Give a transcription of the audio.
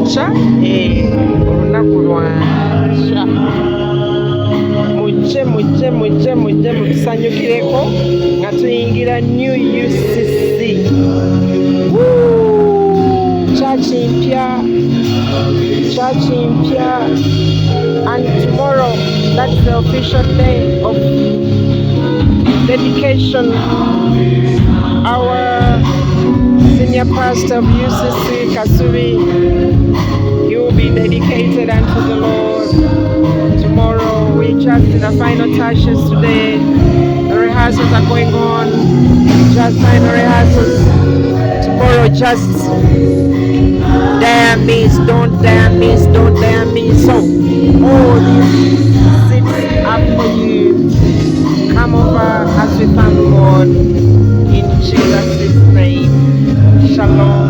lwankya olunaku lwankya mujje mutusanyukireko nga tuyingira new UCC chachi mpya and tomorrow that's the official day of dedication. Our senior pastor of UCC Kasubi, he will be dedicated unto the Lord tomorrow. We just in the final touches today. The rehearsals are going on. Just final rehearsals. Tomorrow, just don't dare miss. So all these seats are for you. Come over as we thank God in Jesus' name. Shalom.